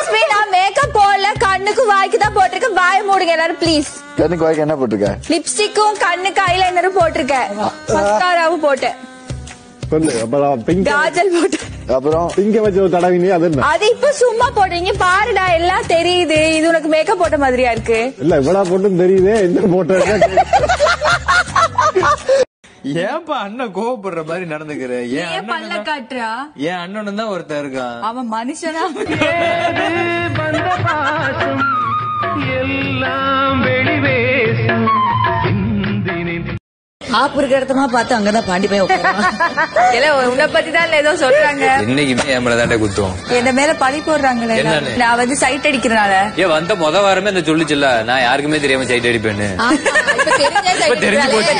Excuse me, நான் makeup போடல, கண்ணுக்கு வாய்க்கு தான் போட்டிருக்கேன். வாய மூடுங்க எல்லாரும் ப்ளீஸ். கண்ணுக்கு வாய்க்கு என்ன போட்டிருக்க? லிப்ஸ்டிக்கும் கண்ணுக்கு ஐலைனரும் போட்டிருக்கேன். மஸ்காராவும் போட்டேன். சொல்லு. அப்புறம் பிங்க் காஜல் போட்டு. அப்புறம் பிங்க வச்சு தடவினே அது என்ன? அது இப்ப சும்மா போடுறீங்க பாருடா, எல்லாம் தெரியுது. இது உனக்கு மேக்கப் போட்ட மாதிரியா இருக்கு? இல்ல இவ்வளவு போட்டும் தெரியுதே, என்ன போட்ட? ஏன்பா அண்ணன் கோவப்படுற மாதிரி நடந்துக்கிற? ஏன் பல்ல காட்டுறா? என் அண்ணனும் தான் ஒருத்தர் இருக்கான். அவன் மனுஷனா? எல்லாம் வெளிவேசும் ஆப்பு இருக்கிற இடத்தமா பார்த்து அங்கதான் பாண்டி போய் உன்னை பத்தி தான் ஏதோ சொல்றாங்க. இன்னைக்குமே என் மேலதாண்டே குத்துவோம். என்ன மேல பழி போடுறாங்களே. நான் வந்து சைட் அடிக்கிறனால. ஏன் வந்த முத வாரமே இந்த சொல்லிச்சுல, நான் யாருக்குமே தெரியாம சைட் அடிப்பேன்னு. தெரிஞ்சு போச்சு.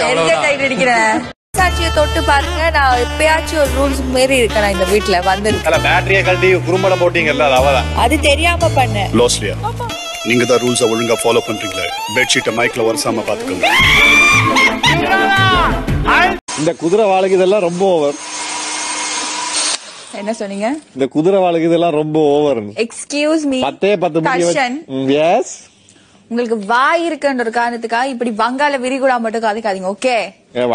சைட் அடிக்கிறேன். சாட்சியை தொட்டு பாருங்க. நான் எப்பயாச்சும் ஒரு ரூல்ஸ் மாரி இருக்கேன் இந்த வீட்டுல வந்து. பேட்டரியை கழட்டி குறும்பட போட்டீங்கல்ல, அவதான். அது தெரியாம பண்ண. லோஸ்லியா நீங்க தான் ரூல்ஸ ஒழுங்கா ஃபாலோ பண்றீங்களே. பெட்ஷீட்டை மைக்ல வரசாம பாத்துக்கோங்க. இந்த குதிரை வாளுக்கு இதெல்லாம் ரொம்ப ஓவர். என்ன சொன்னீங்க? இந்த குதிரை வாளுக்கு இதெல்லாம் ரொம்ப ஓவர். Excuse me. 10 எஸ். உங்களுக்கு வாய் இருக்குன்ற ஒரு காரணத்துக்காக இப்படி வங்காள விரிகுடா மட்டும் காதிக்காதீங்க. ஓகே?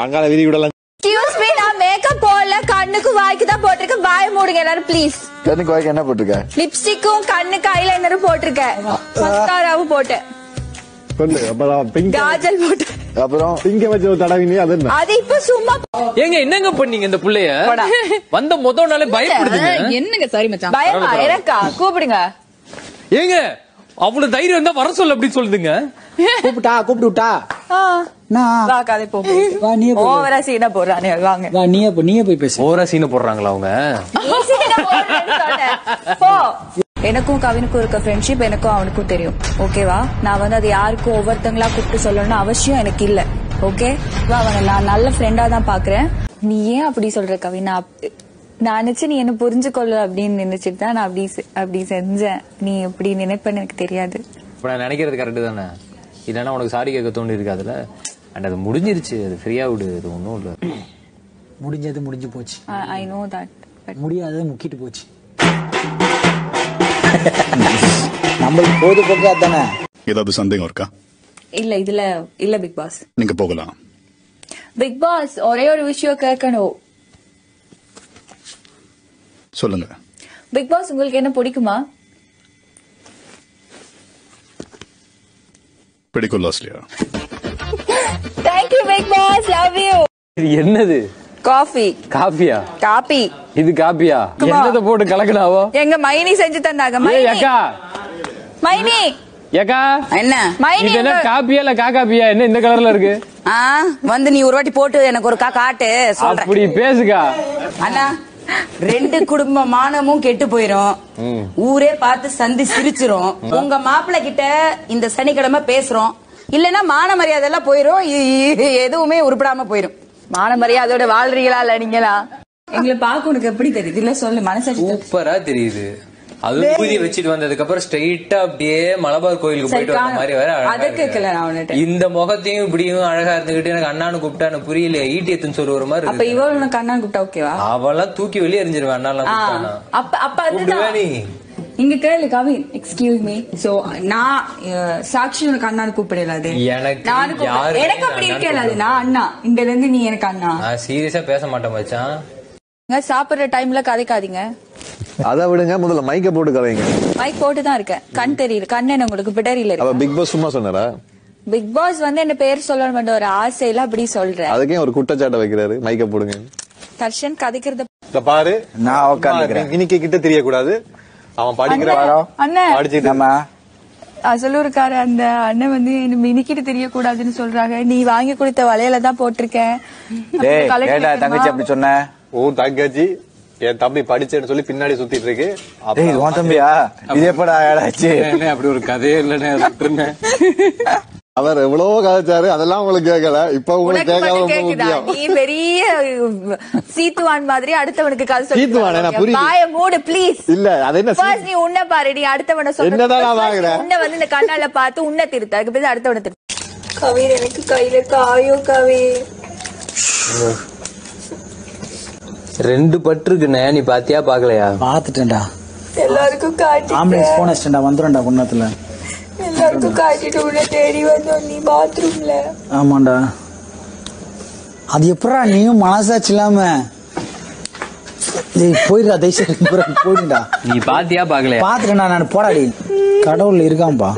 வங்காள விரிகுடா. எக்ஸ்கியூஸ் மீ, நான் மேக்கப் போடல, கண்ணுக்கு வாய்க்கு தான் போட்டிருக்கேன். வாய மூடுங்க எல்லாரும் ப்ளீஸ். கண்ணுக்கு வாய்க்கு என்ன போட்டிருக்க? லிப்ஸ்டிக்கும் கண்ணுக்கு ஐலைனரும் போட்டிருக்கேன். மஸ்காராவும் போட்டேன். சொல்லு. அப்புறம் பிங்க் காஜல் போட்டு. அப்புறம் பிங்க வச்சு தடவினே அது என்ன? அது இப்ப சும்மா. ஏங்க என்னங்க பண்ணீங்க இந்த புள்ளைய? வந்த முதல் நாளே பயப்படுதுங்க. என்னங்க சாரி மச்சான். பயமா எனக்கா? கூப்பிடுங்க. ஏங்க அவ்வளவு தைரியம் இருந்தா வர சொல்ல அப்படி சொல்லுதுங்க. கூப்பிட்டு விட்டா வாக்காதே போ. ஓவரா சீனா போடுறானே. வாங்க நீயே போய் பேசு. ஓவரா சீன போடுறாங்களா அவங்க? எனக்கும் கவினுக்கும் இருக்க ஃப்ரெண்ட்ஷிப் எனக்கும் அவனுக்கும் தெரியும். ஓகேவா? நான் வந்து அது யாருக்கும் ஒவ்வொருத்தங்களா கூப்பிட்டு சொல்லணும்னு அவசியம் எனக்கு இல்ல. ஓகே வா, அவனை நான் நல்ல ஃப்ரெண்டா தான் பாக்குறேன். நீ ஏன் அப்படி சொல்ற கவின்? நான் நினைச்சு நீ என்ன புரிஞ்சுக்கொள்ள அப்படின்னு நினைச்சிட்டு தான் நான் அப்படி செஞ்சேன். நீ எப்படி நினைப்பேன்னு எனக்கு தெரியாது. இப்ப நான் நினைக்கிறது கரெக்ட் தானே? இல்லன்னா உனக்கு சாரி கேட்க தோணி இருக்காதுல. அண்ட் அது முடிஞ்சிருச்சு. அது ஃப்ரீயா விடு. அது ஒன்னும் இல்ல. முடிஞ்சது முடிஞ்சு போச்சு. I know that. முடியாதது முக்கிட்டு போச்சு. நம்மளுக்கு போது போக்கு அதானே. ஏதாவது சந்தேகம் இருக்கா? இல்ல இதுல இல்ல பிக் பாஸ். நீங்க போகலாம். பிக் பாஸ் ஒரே ஒரு விஷயம் கேட்கணும். சொல்லுங்க. பிக் பாஸ் உங்களுக்கு என்ன பிடிக்குமா? பிடிக்கும் Losliya. Thank you big boss. Love you. இது என்னது? காஃபி. காபியா? காபி. இது காபியா? என்னத போட்டு கலக்குனாவோ? எங்க மைனி செஞ்சு தந்தாங்க. மைனி அக்கா. மைனி ஏக்கா என்ன மைனி என்ன காபியா இல்ல காபியா? என்ன இந்த கலர்ல இருக்கு? வந்து நீ ஒரு வாட்டி போட்டு எனக்கு ஒரு காட்டு சொல்றேன். அப்படி பேசுகா அண்ணா. 2 குடும்ப மானமும் கெட்டு போயிரும். ஊரே பார்த்து சந்தி சிரிச்சிரும். உங்க மாப்பிள்ளை கிட்ட இந்த சனிக்கிழமை பேசுறோம். இல்லன்னா மான மரியாதை எல்லாம் போயிரும். எதுவுமே உருப்படாம போயிரும். மான மரியாதையோட வாழ்றீங்களா இல்ல நீங்களா? எங்களை பாக்க உனக்கு எப்படி தெரியுது? இல்ல சொல்லு. மனசாட்சி சூப்பரா தெரியுது. அது ஊதி வச்சிட்டு வந்ததுக்கு அப்புறம் ஸ்ட்ரெயிட்டா அப்படியே மலபார் கோயிலுக்கு போயிட்டு வந்த மாதிரி வேற இந்த முகத்தையும் இப்படியும் அழகா இருந்துகிட்டு எனக்கு அண்ணான்னு கூப்பிட்டா எனக்கு புரியல. ஈட்டியத்துன்னு சொல்லி ஒரு மாதிரி. அப்ப இவள் உனக்கு அண்ணான்னு கூப்பிட்டா ஓகேவா? அவெல்லாம் தூக்கி வெளியே எறிஞ்சிருவேன். அண்ணாலாம் அப்ப இங்க கேளு கவின். Excuse me. சோ நான் சாட்சி உனக்கு அண்ணான்னு கூப்பிடலாது. எனக்கு அப்படி இருக்கலாது. நான் அண்ணா. இங்க இருந்து நீ எனக்கு அண்ணா. சீரியஸா பேச மாட்டேன் மச்சான். சாப்பிடுற டைம்ல கதைக்காதீங்க. அத விடுங்க. முதல்ல மைக்க போட்டு கதைங்க. மைக் போட்டு தான் இருக்கேன். கண் தெரியல. கண் என்ன உங்களுக்கு பிடரியில இருக்கு. பிக் பாஸ் சும்மா சொன்னாரா? பிக் பாஸ் வந்து என்ன பேர் சொல்லணும் ஒரு ஆசையில அப்படி சொல்றேன். அதுக்கே ஒரு குற்றச்சாட்டை வைக்கிறாரு. மைக்க போடுங்க. தர்ஷன் கதைக்கிறத பாரு. நான் உட்காந்துக்கிறேன். இன்னைக்கு கிட்ட தெரியக்கூடாது. அவன் படிக்கிறாரோ அண்ணன் சொல்லிருக்காரு. அந்த அண்ணன் வந்து மினிக்கிட்டு தெரியக்கூடாதுன்னு சொல்றாங்க. நீ வாங்கி கொடுத்த வளையல தான் போட்டிருக்கேன். தங்கச்சி அப்படி சொன்ன? ஓ தங்கச்சி என் தம்பி படிச்சேன்னு சொல்லி பின்னாடி சுத்திட்டு இருக்கு. தம்பியா? இது எப்படா ஆச்சு? அப்படி ஒரு கதையே இல்லன்னு அவர் எவ்வளவோ கதைச்சாரு. அதெல்லாம் உங்களுக்கு கேட்கல. இப்ப உங்களுக்கு கேட்கல. நீ பெரிய சீத்துவான் மாதிரி அடுத்தவனுக்கு கதை சொல்லி வாய மூடு ப்ளீஸ். இல்ல அது என்ன? நீ உன்ன பாரு. நீ அடுத்தவனை சொல்ல உன்ன வந்து இந்த கண்ணால பார்த்து உன்ன திருத்த. அதுக்கு பிறகு அடுத்தவனை திருத்த. கவிர் எனக்கு கையில காயோ கவிர். 2 பட்டு இருக்குண்ணே. நீ பாத்தியா பாக்கலையா? பாத்துட்டேன்டா. எல்லாருக்கும் காட்டி ஆம்புலன்ஸ் போன் அடிச்சிட்டா வந்துடும்டா குன்னத்துல. எல்லாருக்கும் காட்டிட்டு உன்னை தேடி வந்தோம் நீ பாத்ரூம்ல. ஆமாண்டா. அது எப்படா நீயும் மனசாச்சு இல்லாம போயிடா தயவுசெய்து போயிடுடா. நீ பாத்தியா பாக்கல? பாத்துட்டேன் நான் போடாடி. கடவுள் இருக்கான்பா.